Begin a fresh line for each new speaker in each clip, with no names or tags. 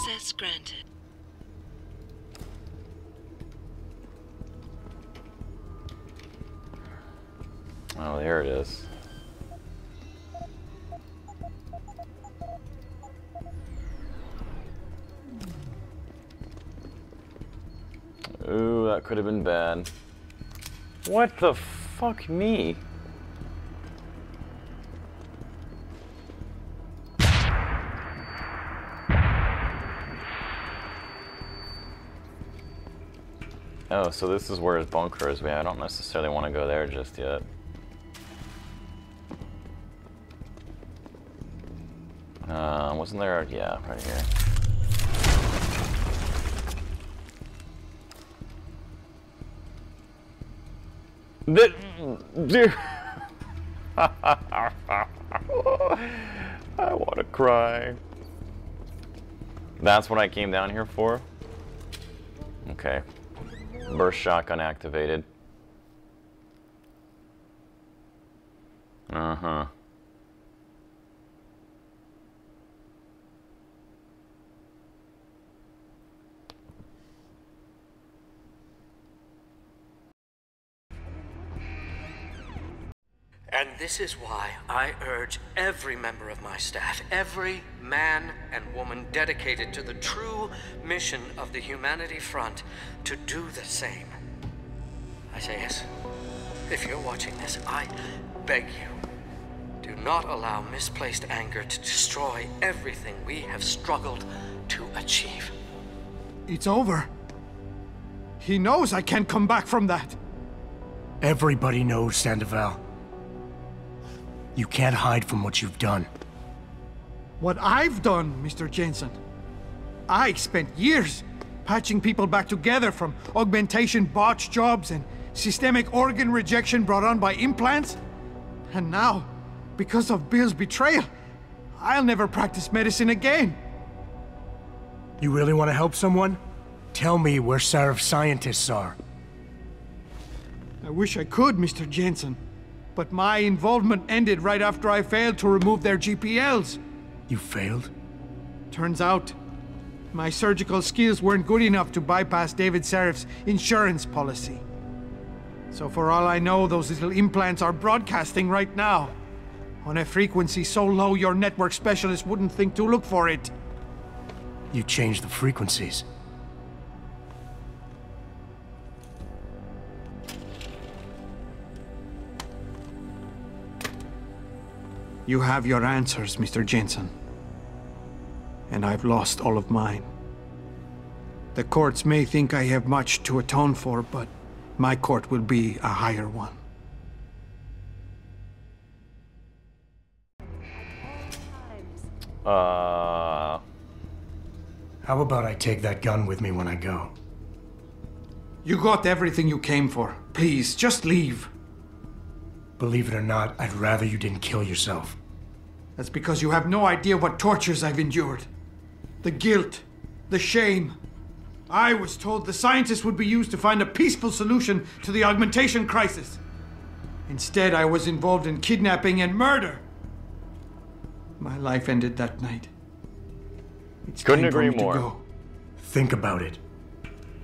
Access granted.
Oh, there it is. Ooh, that could have been bad. What the fuck me? Oh, so this is where his bunker is. I don't necessarily want to go there just yet. Wasn't there? Yeah, right here. Dude. I want to cry. That's what I came down here for? Okay. Burst shotgun activated. Uh-huh.
And this is why I urge every member of my staff, every man and woman dedicated to the true mission of the Humanity Front, to do the same. I say yes. If you're watching this, I beg you, do not allow misplaced anger to destroy everything we have struggled to achieve.
It's over. He knows I can't come back from that.
Everybody knows, Sandoval. You can't hide from what you've done.
What I've done, Mr. Jensen. I spent years patching people back together from augmentation botch jobs and systemic organ rejection brought on by implants. And now, because of Bill's betrayal, I'll never practice medicine again.
You really want to help someone? Tell me where Sarif's scientists are.
I wish I could, Mr. Jensen. But my involvement ended right after I failed to remove their GPLs.
You failed?
Turns out, my surgical skills weren't good enough to bypass David Sarif's insurance policy. So for all I know, those little implants are broadcasting right now, on a frequency so low your network specialist wouldn't think to look for it.
You changed the frequencies.
You have your answers, Mr. Jensen. And I've lost all of mine. The courts may think I have much to atone for, but my court will be a higher one.
How about I take that gun with me when I go?
You got everything you came for. Please, just leave.
Believe it or not, I'd rather you didn't kill yourself.
That's because you have no idea what tortures I've endured. The guilt, the shame. I was told the scientists would be used to find a peaceful solution to the augmentation crisis. Instead, I was involved in kidnapping and murder. My life ended that night. It's
Couldn't
time for
agree
me to
more.
go.
Think about it.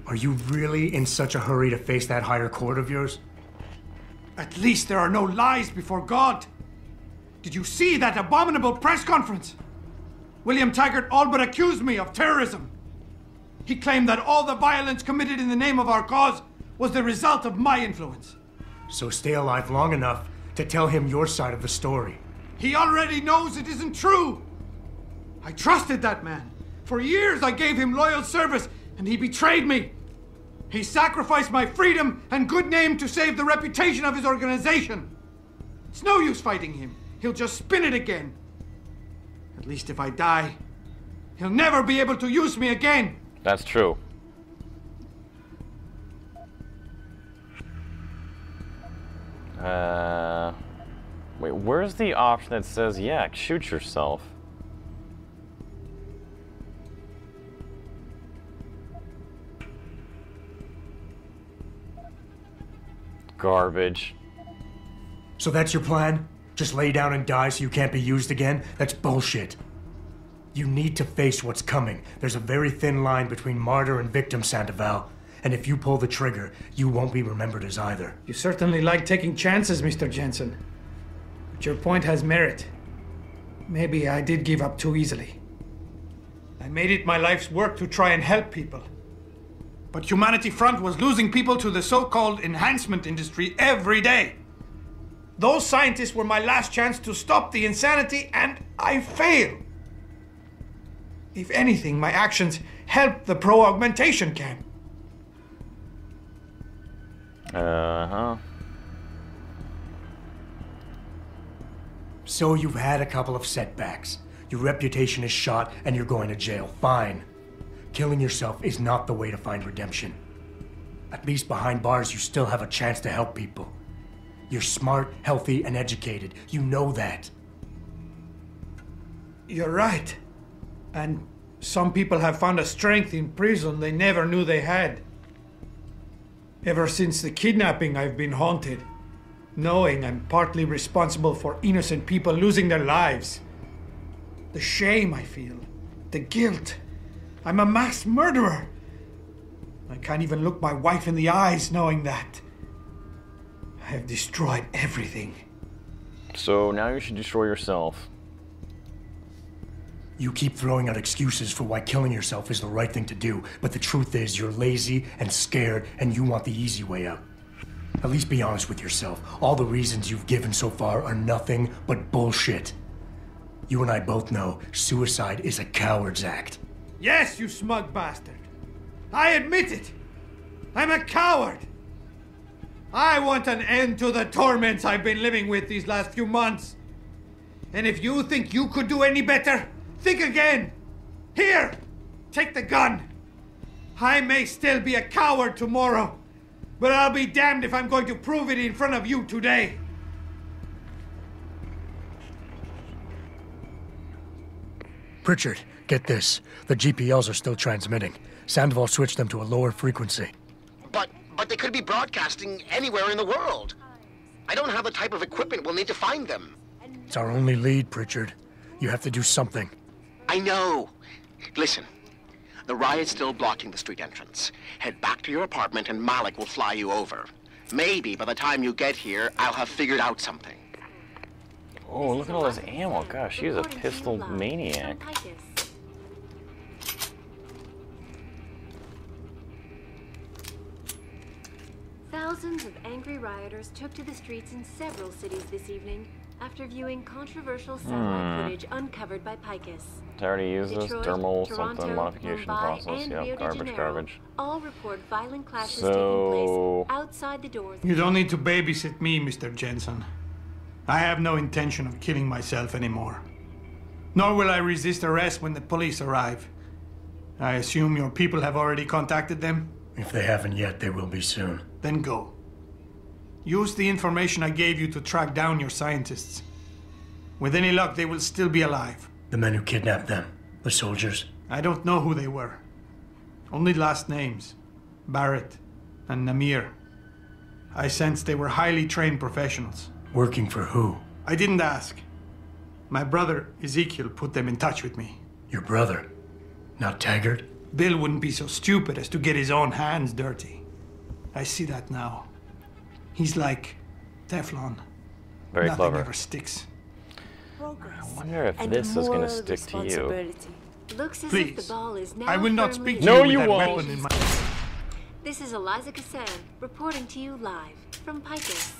Are you really in such a hurry to face that higher court of yours?
At least there are no lies before God. Did you see that abominable press conference? William Taggart all but accused me of terrorism. He claimed that all the violence committed in the name of our cause was the result of my influence.
So stay alive long enough to tell him your side of the story.
He already knows it isn't true. I trusted that man. For years I gave him loyal service, and he betrayed me. He sacrificed my freedom and good name to save the reputation of his organization. It's no use fighting him. He'll just spin it again. At least if I die, he'll never be able to use me again.
That's true. Wait, where's the option that says, yeah, shoot yourself? Garbage.
So that's your plan? Just lay down and die so you can't be used again? That's bullshit. You need to face what's coming. There's a very thin line between martyr and victim, Sandoval. And if you pull the trigger, you won't be remembered as either.
You certainly like taking chances, Mr. Jensen. But your point has merit. Maybe I did give up too easily. I made it my life's work to try and help people. But Humanity Front was losing people to the so-called enhancement industry every day. Those scientists were my last chance to stop the insanity, and I failed. If anything, my actions helped the pro-augmentation camp.
Uh-huh.
So you've had a couple of setbacks. Your reputation is shot and you're going to jail. Fine. Killing yourself is not the way to find redemption. At least behind bars, you still have a chance to help people. You're smart, healthy, and educated. You know that. You're right. And some people have found a strength in prison they never knew they had. Ever since the kidnapping, I've been haunted, knowing I'm partly responsible for innocent people losing their lives. The shame I feel, the guilt. I'm a mass murderer. I can't even look my wife in the eyes knowing that. I have destroyed everything.
So now you should destroy yourself.
You keep throwing out excuses for why killing yourself is the right thing to do, but the truth is you're lazy and scared and you want the easy way out. At least be honest with yourself. All the reasons you've given so far are nothing but bullshit. You and I both know suicide is a coward's act. Yes, you smug bastard. I admit it. I'm a coward. I want an end to the torments I've been living with these last few months. And if you think you could do any better, think again. Here, take the gun. I may still be a coward tomorrow, but I'll be damned if I'm going to prove it in front of you today. Pritchard, get this. The GPLs are still transmitting. Sandoval switched them to a lower frequency.
But they could be broadcasting anywhere in the world. I don't have the type of equipment we'll need to find them.
It's our only lead, Pritchard. You have to do something.
I know. Listen, the riot's still blocking the street entrance. Head back to your apartment and Malik will fly you over. Maybe by the time you get here, I'll have figured out something.
Oh, look at all this ammo. Gosh, she's a pistol maniac.
Thousands of angry rioters took to the streets in several cities this evening after viewing controversial satellite footage uncovered by Picus.
I already used this.
Detroit,
Thermal
Toronto,
something modification
Mumbai,
process.
and
Yep,
Rio de
garbage,
Janeiro
garbage.
all report violent clashes
So-
taking place outside the doors.
You don't need to babysit me, Mr. Jensen. I have no intention of killing myself anymore. Nor will I resist arrest when the police arrive. I assume your people have already contacted them?
If they haven't yet, they will be soon.
Then go. Use the information I gave you to track down your scientists. With any luck, they will still be alive.
The men who kidnapped them, the soldiers.
I don't know who they were. Only last names. Barrett and Namir. I sensed they were highly trained professionals.
Working for who?
I didn't ask. My brother, Ezekiel, put them in touch with me.
Your brother, not Taggart?
Bill wouldn't be so stupid as to get his own hands dirty. I see that now. He's like Teflon.
Very
Nothing
clever.
ever sticks.
I wonder if this is going to stick to you.
Looks as
Please,
if the ball is now
I will not
firmly
speak
in
to
No,
you with
you
that
won't.
weapon in my...
This is Eliza Cassan reporting to you live from Picus.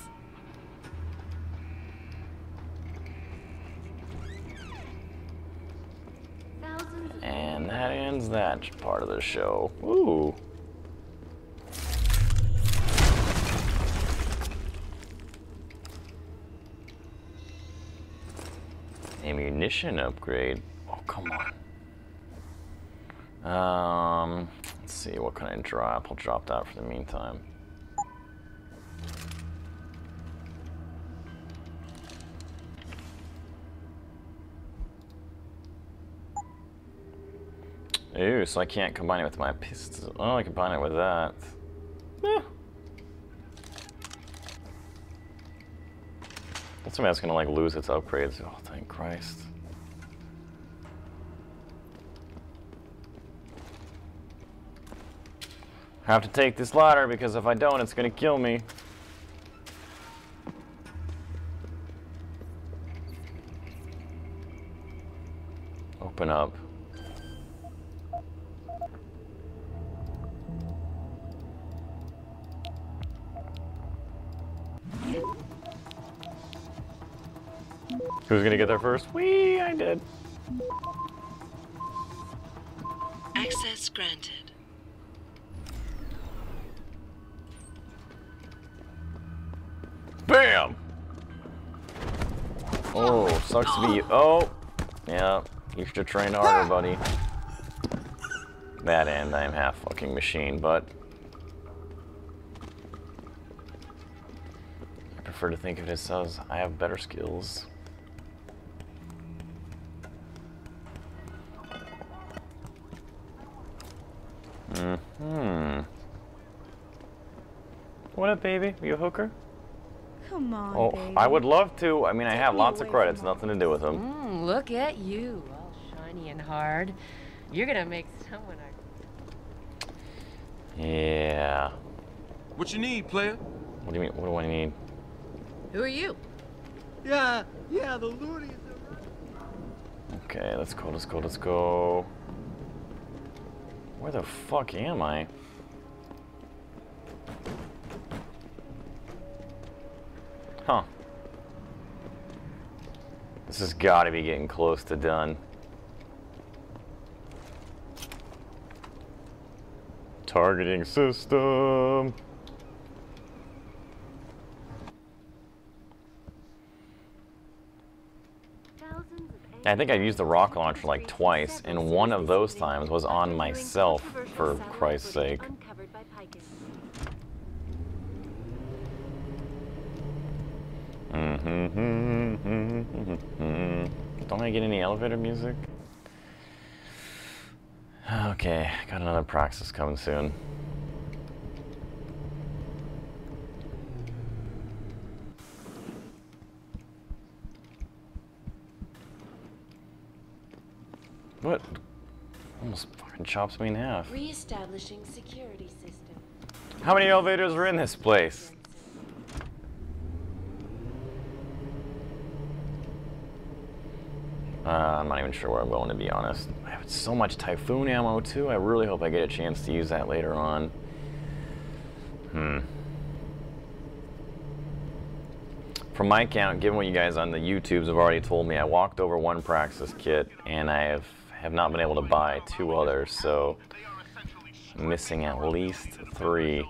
And that ends that part of the show. Ooh. Ammunition upgrade. Oh, come on. Let's see, what can I drop? I'll drop that for the meantime. Ooh, so I can't combine it with my pistol. Oh, I combine it with that. Eh. That's something that's gonna like lose its upgrades. Oh, thank Christ. I have to take this ladder because if I don't, it's gonna kill me. Open up. Who's gonna get there first? Whee! I did.
Access granted.
Bam! Oh, sucks to be you. Oh! Yeah, you should have trained harder, buddy. That and I'm half fucking machine, but I prefer to think of it as I have better skills. What up, baby? You a hooker?
Come on,
Oh,
baby.
I would love to. I mean, I have lots of credits, nothing to do with them.
Look at you, all shiny and hard. You're gonna make someone.
Yeah.
What you need, player?
What do you mean? What do I need?
Who are you?
Yeah, the loonies.
Okay, let's go, let's go, let's go. Where the fuck am I? Huh. This has got to be getting close to done. Targeting system. I think I've used the rocket launcher like twice, and one of those times was on myself, for Christ's sake. Don't I get any elevator music? Okay, got another praxis coming soon. What? Almost fucking chops me in half.
Re-establishing security system.
How many elevators are in this place? I'm not even sure where I'm going, to be honest. I have so much Typhoon ammo, too. I really hope I get a chance to use that later on. From my count, given what you guys on the YouTubes have already told me, I walked over one Praxis kit, and I have not been able to buy 2 others, so I'm missing at least 3.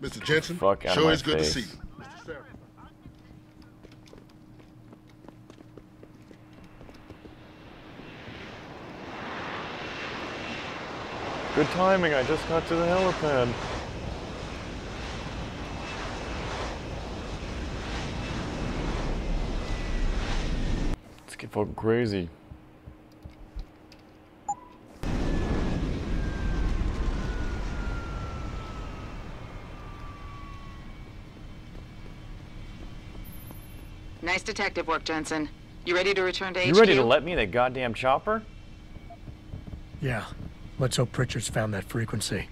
Mr. Jensen,
Fuck out of
sure
my
is good to
face.
see you.
Good timing, I just got to the helipad. Let's get fucking crazy.
Nice detective work, Jensen. You ready to return to HQ?
You ready to let me the goddamn chopper?
Yeah. Let's hope Pritchard's found that frequency.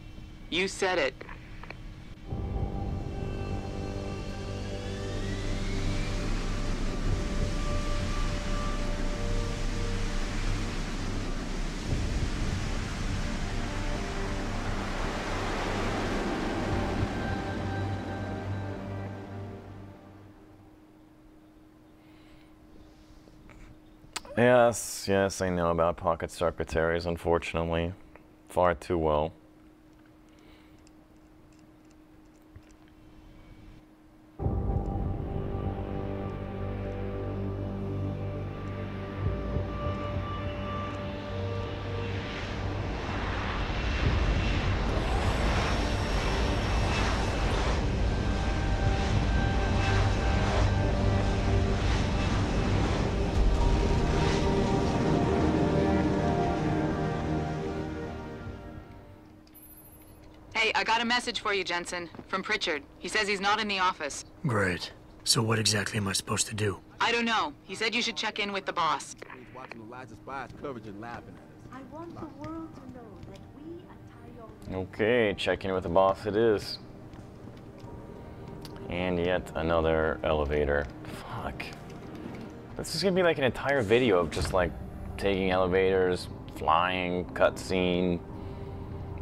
You said it.
Yes, I know about pocket secretaries, unfortunately. Far too well.
Hey, I got a message for you, Jensen. From Pritchard. He says he's not in the office.
Great. So what exactly am I supposed to do?
I don't know. He said you should check in with the boss.
Watching Elijah Spy's coverage and laughing at us.
I want the world to know that we at
Okay, check in with the boss it is. And yet another elevator. Fuck. This is gonna be like an entire video of just like taking elevators, flying, cutscene,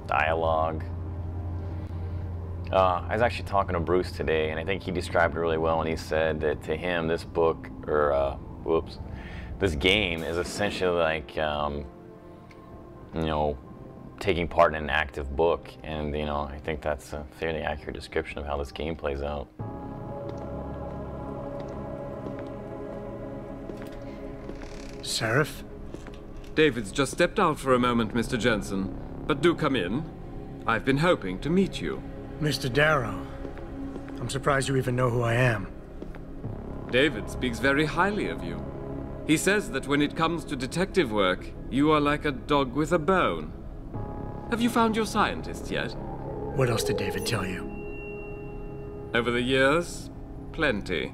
dialogue. I was actually talking to Bruce today, and I think he described it really well when he said that to him, this book, or, this game is essentially like, you know, taking part in an active book, and, you know, I think that's a fairly accurate description of how this game plays out.
Seraph?
David's just stepped out for a moment, Mr. Jensen. But do come in. I've been hoping to meet you.
Mr. Darrow. I'm surprised you even know who I am.
David speaks very highly of you. He says that when it comes to detective work, you are like a dog with a bone. Have you found your scientist yet?
What else did David tell you?
Over the years, plenty.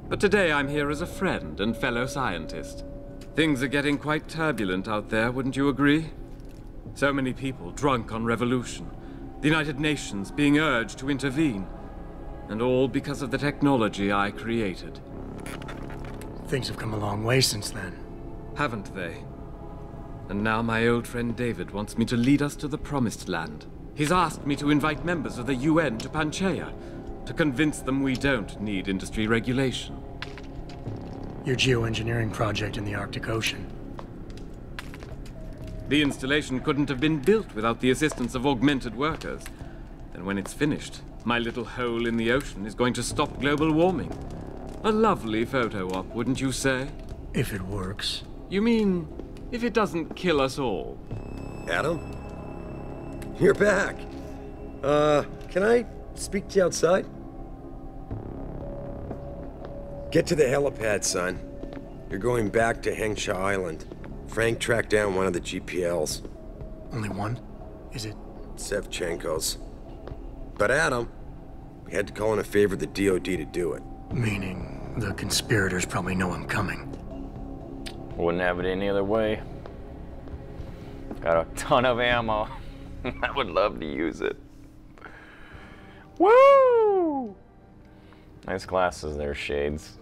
But today I'm here as a friend and fellow scientist. Things are getting quite turbulent out there, wouldn't you agree? So many people drunk on revolution. The United Nations being urged to intervene. And all because of the technology I created.
Things have come a long way since then.
Haven't they? And now my old friend David wants me to lead us to the Promised Land. He's asked me to invite members of the UN to Panchaea, to convince them we don't need industry regulation.
Your geoengineering project in the Arctic Ocean.
The installation couldn't have been built without the assistance of augmented workers. And when it's finished, my little hole in the ocean is going to stop global warming. A lovely photo op, wouldn't you say?
If it works.
You mean, if it doesn't kill us all?
Adam? You're back. Can I speak to you outside? Get to the helipad, son. You're going back to Hengsha Island. Frank tracked down one of the GPLs.
Only one? Is it?
Sevchenko's. But Adam, we had to call in a favor of the DOD to do it.
Meaning, the conspirators probably know I'm coming.
Wouldn't have it any other way. Got a ton of ammo. I would love to use it. Woo! Nice glasses there, Shades.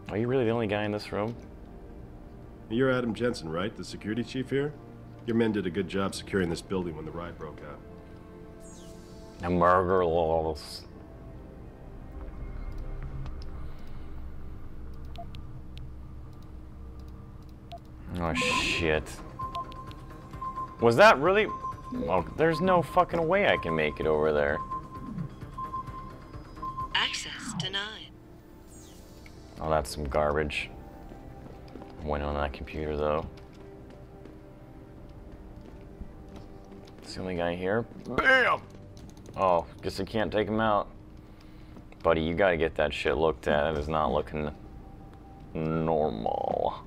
Are you really the only guy in this room?
You're Adam Jensen, right? The security chief here? Your men did a good job securing this building when the riot broke out.
The murder laws. Oh shit. Was that really? Oh, there's no fucking way I can make it over there.
Access denied.
Oh, that's some garbage. Went on that computer though. It's the only guy here. BAM! Oh, guess I can't take him out. Buddy, you gotta get that shit looked at. It is not looking normal.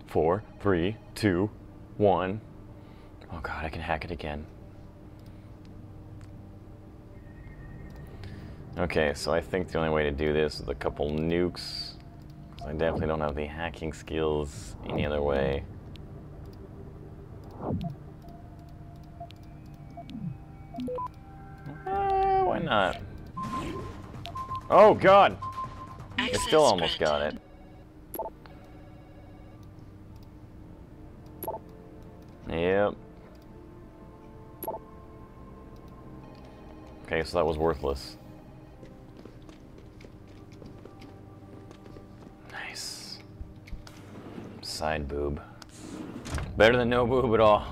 Four, 3, 2, 1. Oh god, I can hack it again. Okay, so I think the only way to do this is with a couple nukes. I definitely don't have the hacking skills any other way. Why not? Oh god! I still almost got it. Yep. Okay, so that was worthless. Nice. Side boob. Better than no boob at all.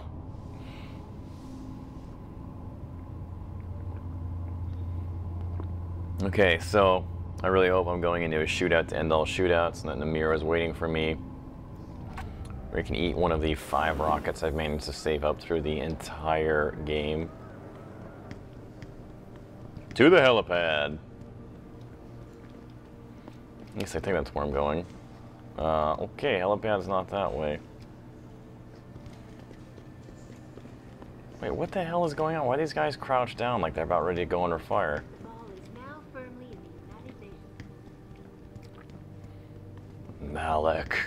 Okay, so I really hope I'm going into a shootout to end all shootouts and that Namira is waiting for me. We can eat one of the 5 rockets I've managed to save up through the entire game. To the helipad. At least I think that's where I'm going. Okay, helipad's not that way. Wait, what the hell is going on? Why are these guys crouched down like they're about ready to go under fire? Malik.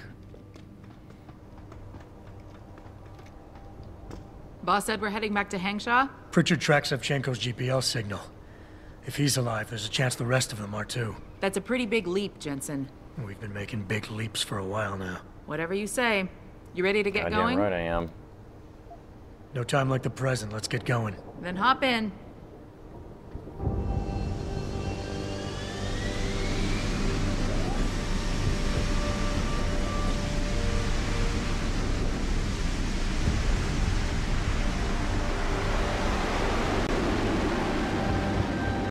Boss said we're heading back to Hangshaw?
Pritchard tracks Savchenko's GPL signal. If he's alive, there's a chance the rest of them are too.
That's a pretty big leap, Jensen.
We've been making big leaps for a while now.
Whatever you say. You ready to get
Goddamn
going?
right I am.
No time like the present. Let's get going.
Then hop in.